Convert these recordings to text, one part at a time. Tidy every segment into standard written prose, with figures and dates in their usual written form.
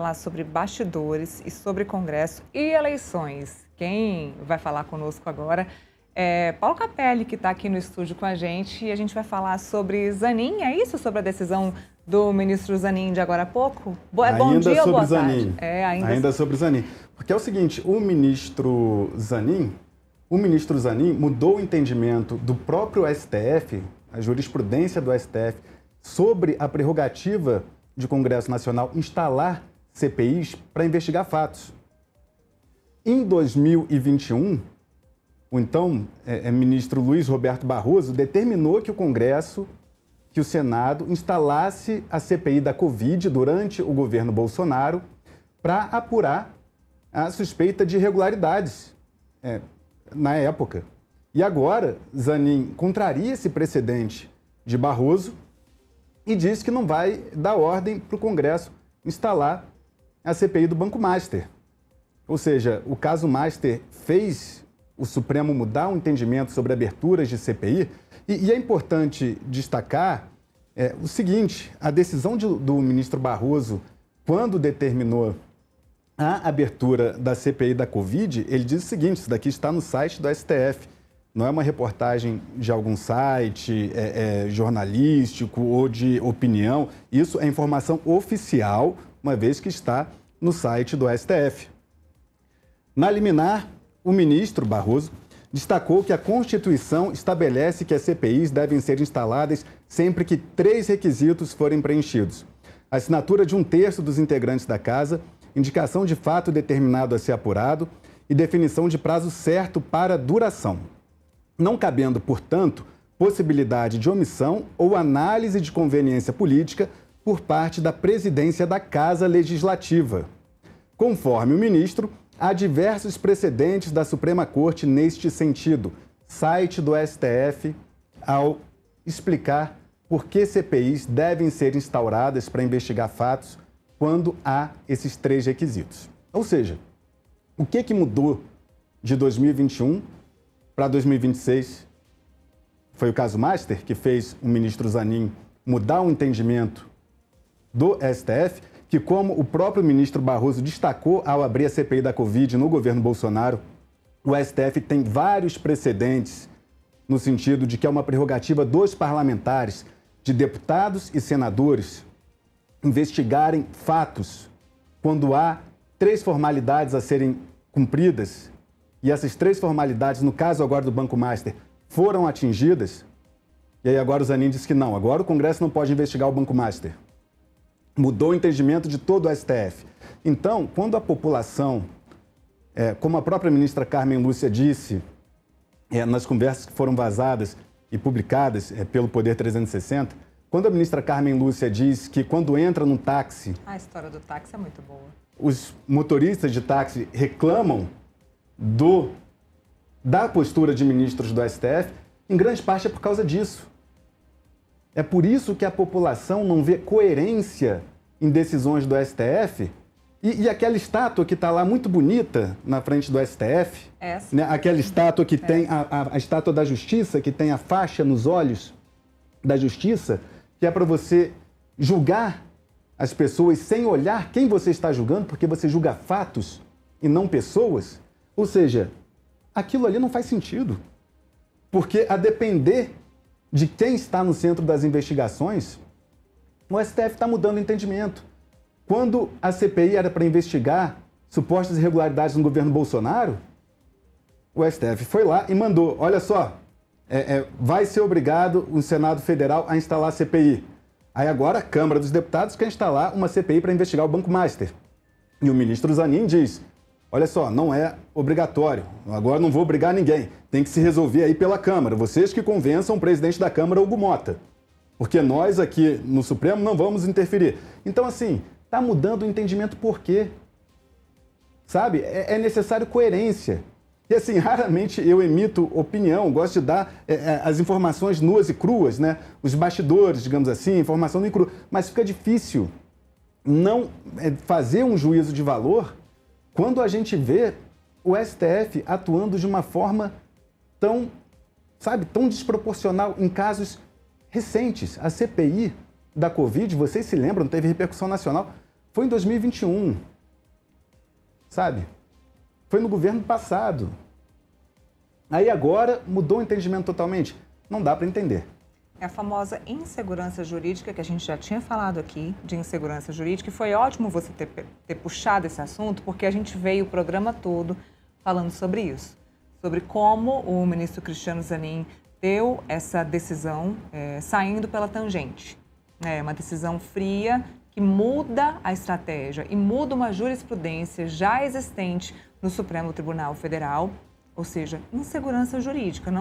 Falar sobre bastidores e sobre Congresso e eleições. Quem vai falar conosco agora é Paulo Capelli, que está aqui no estúdio com a gente, e a gente vai falar sobre Zanin, é isso? Sobre a decisão do ministro Zanin de agora a pouco? Bom dia ou boa tarde? Ainda sobre Zanin. Porque é o seguinte, o ministro Zanin mudou o entendimento do próprio STF, a jurisprudência do STF, sobre a prerrogativa de Congresso Nacional instalar CPIs para investigar fatos. Em 2021, o então ministro Luiz Roberto Barroso determinou que o Congresso, que o Senado instalasse a CPI da Covid durante o governo Bolsonaro para apurar a suspeita de irregularidades na época. E agora, Zanin contraria esse precedente de Barroso e diz que não vai dar ordem para o Congresso instalar a CPI do Banco Master. Ou seja, o caso Master fez o Supremo mudar o entendimento sobre aberturas de CPI e é importante destacar o seguinte, a decisão do ministro Barroso, quando determinou a abertura da CPI da Covid, ele diz o seguinte, isso daqui está no site do STF, não é uma reportagem de algum site jornalístico ou de opinião, isso é informação oficial, uma vez que está no site do STF. Na liminar, o ministro Barroso destacou que a Constituição estabelece que as CPIs devem ser instaladas sempre que 3 requisitos forem preenchidos: assinatura de 1/3 dos integrantes da Casa, indicação de fato determinado a ser apurado e definição de prazo certo para duração. Não cabendo, portanto, possibilidade de omissão ou análise de conveniência política por parte da presidência da Casa Legislativa. Conforme o ministro, há diversos precedentes da Suprema Corte neste sentido. Site do STF, ao explicar por que CPIs devem ser instauradas para investigar fatos quando há esses 3 requisitos. Ou seja, o que mudou de 2021 para 2026? Foi o caso Master que fez o ministro Zanin mudar o entendimento do STF, que, como o próprio ministro Barroso destacou ao abrir a CPI da Covid no governo Bolsonaro, o STF tem vários precedentes no sentido de que é uma prerrogativa dos parlamentares, de deputados e senadores, investigarem fatos quando há 3 formalidades a serem cumpridas e essas 3 formalidades, no caso agora do Banco Master, foram atingidas. E aí agora o Zanin diz que não, agora o Congresso não pode investigar o Banco Master. Mudou o entendimento de todo o STF. Então, quando a população, como a própria ministra Carmen Lúcia disse, nas conversas que foram vazadas e publicadas pelo Poder 360, quando a ministra Carmen Lúcia diz que quando entra num táxi... A história do táxi é muito boa. Os motoristas de táxi reclamam da postura de ministros do STF, em grande parte é por causa disso. É por isso que a população não vê coerência em decisões do STF e aquela estátua que está lá muito bonita na frente do STF, né? Aquela estátua que tem a estátua da Justiça, que tem a faixa nos olhos da Justiça, que é para você julgar as pessoas sem olhar quem você está julgando, porque você julga fatos e não pessoas. Ou seja, aquilo ali não faz sentido, porque a depender de quem está no centro das investigações, o STF está mudando o entendimento. Quando a CPI era para investigar supostas irregularidades no governo Bolsonaro, o STF foi lá e mandou, olha só, vai ser obrigado o Senado Federal a instalar a CPI. Aí agora a Câmara dos Deputados quer instalar uma CPI para investigar o Banco Master. E o ministro Zanin diz, olha só, não é obrigatório, agora não vou obrigar ninguém, tem que se resolver aí pela Câmara, vocês que convençam o presidente da Câmara, Hugo Mota, porque nós aqui no Supremo não vamos interferir. Então, assim, está mudando o entendimento por quê? Sabe? É necessário coerência. E, assim, raramente eu emito opinião, gosto de dar as informações nuas e cruas, né? Os bastidores, digamos assim, informação nua e crua, mas fica difícil não fazer um juízo de valor quando a gente vê o STF atuando de uma forma tão desproporcional em casos recentes. A CPI da Covid, vocês se lembram, teve repercussão nacional, foi em 2021, sabe? Foi no governo passado. Aí agora mudou o entendimento totalmente. Não dá para entender. É a famosa insegurança jurídica, que a gente já tinha falado aqui, de insegurança jurídica, e foi ótimo você ter puxado esse assunto, porque a gente veio o programa todo falando sobre isso, sobre como o ministro Cristiano Zanin deu essa decisão saindo pela tangente. É uma decisão fria que muda a estratégia e muda uma jurisprudência já existente no Supremo Tribunal Federal, ou seja, insegurança jurídica.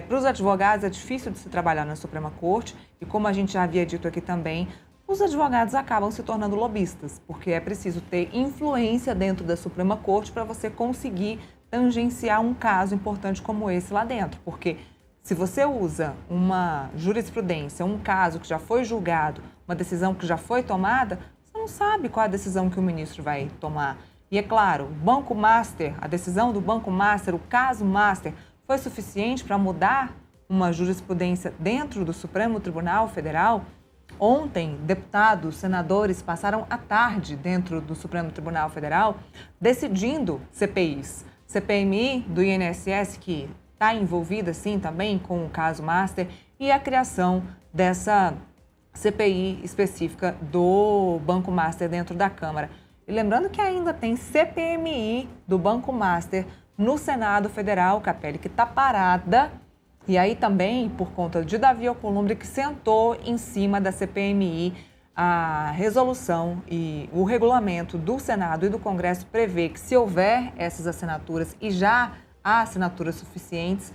Para os advogados é difícil de se trabalhar na Suprema Corte e, como a gente já havia dito aqui também, os advogados acabam se tornando lobistas, porque é preciso ter influência dentro da Suprema Corte para você conseguir tangenciar um caso importante como esse lá dentro, porque se você usa uma jurisprudência, um caso que já foi julgado, uma decisão que já foi tomada, você não sabe qual é a decisão que o ministro vai tomar. E é claro, o Banco Master, a decisão do Banco Master, o caso Master, foi suficiente para mudar uma jurisprudência dentro do Supremo Tribunal Federal? Ontem, deputados, senadores passaram a tarde dentro do Supremo Tribunal Federal decidindo CPIs. CPMI do INSS, que está envolvida, sim, também com o caso Master, e a criação dessa CPI específica do Banco Master dentro da Câmara. E lembrando que ainda tem CPMI do Banco Master no Senado Federal, Capelli, que está parada. E aí também, por conta de Davi Alcolumbre, que sentou em cima da CPMI, a resolução e o regulamento do Senado e do Congresso prevê que, se houver essas assinaturas e já há assinaturas suficientes,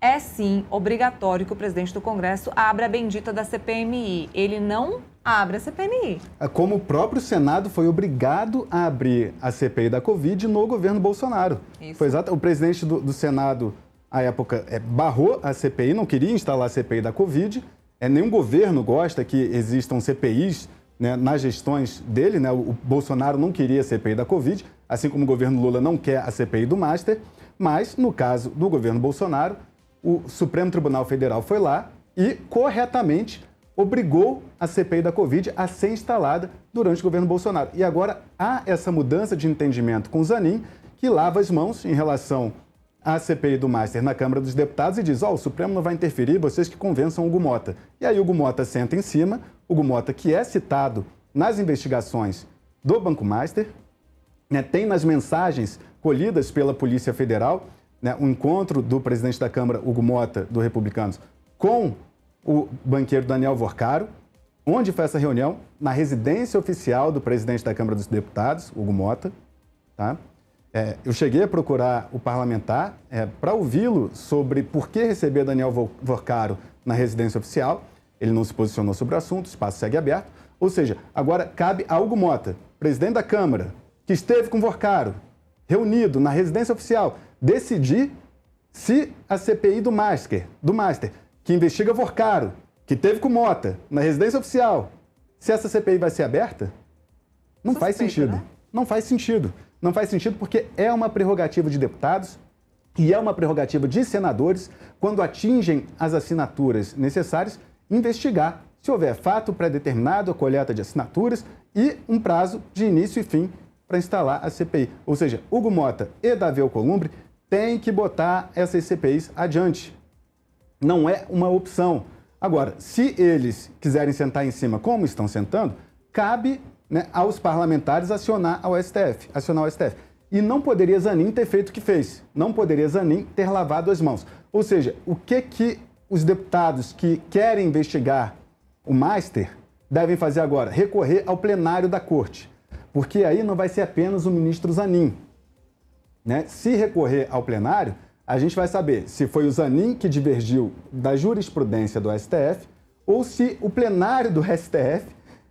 é sim obrigatório que o presidente do Congresso abra a bendita da CPMI. Ele não abre a CPMI. Como o próprio Senado foi obrigado a abrir a CPI da Covid no governo Bolsonaro. Isso. Foi exato. O presidente do Senado, à época, barrou a CPI, não queria instalar a CPI da Covid. Nenhum governo gosta que existam CPIs, né, nas gestões dele, né? O Bolsonaro não queria a CPI da Covid, assim como o governo Lula não quer a CPI do Master. Mas, no caso do governo Bolsonaro, o Supremo Tribunal Federal foi lá e, corretamente, obrigou a CPI da Covid a ser instalada durante o governo Bolsonaro. E agora há essa mudança de entendimento com o Zanin, que lava as mãos em relação à CPI do Master na Câmara dos Deputados e diz: o Supremo não vai interferir, vocês que convençam o Hugo Mota. E aí o Hugo Mota senta em cima, o Hugo Mota, que é citado nas investigações do Banco Master, né, tem nas mensagens colhidas pela Polícia Federal, né, o encontro do presidente da Câmara, Hugo Mota, do Republicanos, com o banqueiro Daniel Vorcaro. Onde foi essa reunião? Na residência oficial do presidente da Câmara dos Deputados, Hugo Mota. Tá? Eu cheguei a procurar o parlamentar para ouvi-lo sobre por que receber Daniel Vorcaro na residência oficial. Ele não se posicionou sobre o assunto, o espaço segue aberto. Ou seja, agora cabe a Hugo Mota, presidente da Câmara, que esteve com Vorcaro, reunido na residência oficial, decidir se a CPI do Master, que investiga Vorcaro, que teve com Mota na residência oficial, se essa CPI vai ser aberta? Não faz sentido. Né? Não faz sentido. Não faz sentido porque é uma prerrogativa de deputados e é uma prerrogativa de senadores, quando atingem as assinaturas necessárias, investigar se houver fato pré-determinado, a coleta de assinaturas e um prazo de início e fim para instalar a CPI. Ou seja, Hugo Mota e Davi Alcolumbre têm que botar essas CPIs adiante. Não é uma opção. Agora, se eles quiserem sentar em cima como estão sentando, cabe, né, aos parlamentares acionar o STF. E não poderia Zanin ter feito o que fez. Não poderia Zanin ter lavado as mãos. Ou seja, o que os deputados que querem investigar o Master devem fazer agora? Recorrer ao plenário da Corte. Porque aí não vai ser apenas o ministro Zanin. Né? Se recorrer ao plenário, a gente vai saber se foi o Zanin que divergiu da jurisprudência do STF ou se o plenário do STF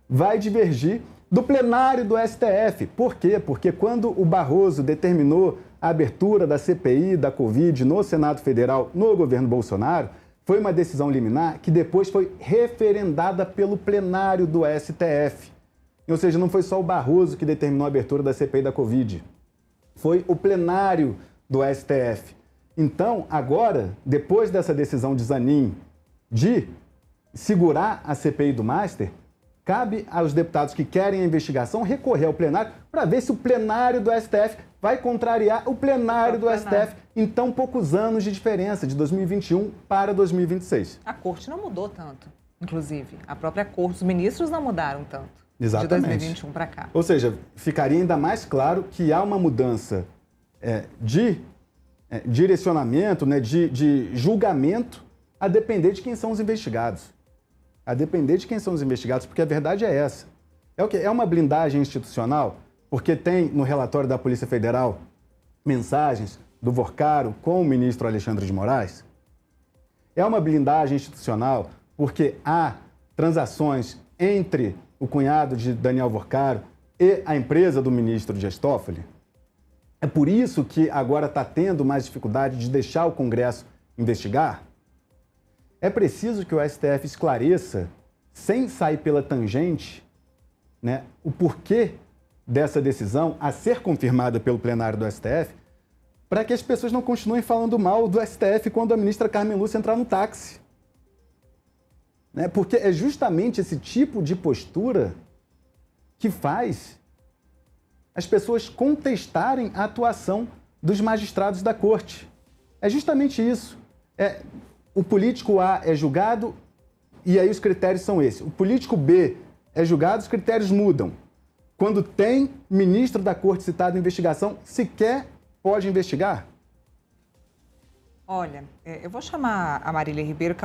vai divergir do plenário do STF. Por quê? Porque quando o Barroso determinou a abertura da CPI da Covid no Senado Federal, no governo Bolsonaro, foi uma decisão liminar que depois foi referendada pelo plenário do STF. Ou seja, não foi só o Barroso que determinou a abertura da CPI da Covid. Foi o plenário do STF. Então, agora, depois dessa decisão de Zanin de segurar a CPI do Master, cabe aos deputados que querem a investigação recorrer ao plenário para ver se o plenário do STF vai contrariar o plenário do STF em tão poucos anos de diferença, de 2021 para 2026. A corte não mudou tanto, inclusive. A própria corte, os ministros não mudaram tanto. Exatamente. De 2021 para cá. Ou seja, ficaria ainda mais claro que há uma mudança de direcionamento, né, de julgamento, a depender de quem são os investigados. A depender de quem são os investigados, porque a verdade é essa. É o quê? É uma blindagem institucional, porque tem no relatório da Polícia Federal mensagens do Vorcaro com o ministro Alexandre de Moraes. É uma blindagem institucional, porque há transações entre o cunhado de Daniel Vorcaro e a empresa do ministro Dias Toffoli. É por isso que agora está tendo mais dificuldade de deixar o Congresso investigar. É preciso que o STF esclareça, sem sair pela tangente, né, o porquê dessa decisão a ser confirmada pelo plenário do STF, para que as pessoas não continuem falando mal do STF quando a ministra Carmen Lúcia entrar no táxi. Né? Porque é justamente esse tipo de postura que faz as pessoas contestarem a atuação dos magistrados da corte. É justamente isso. O político A é julgado e aí os critérios são esses. O político B é julgado, os critérios mudam. Quando tem ministro da corte citado em investigação, sequer pode investigar? Olha, eu vou chamar a Marília Ribeiro, que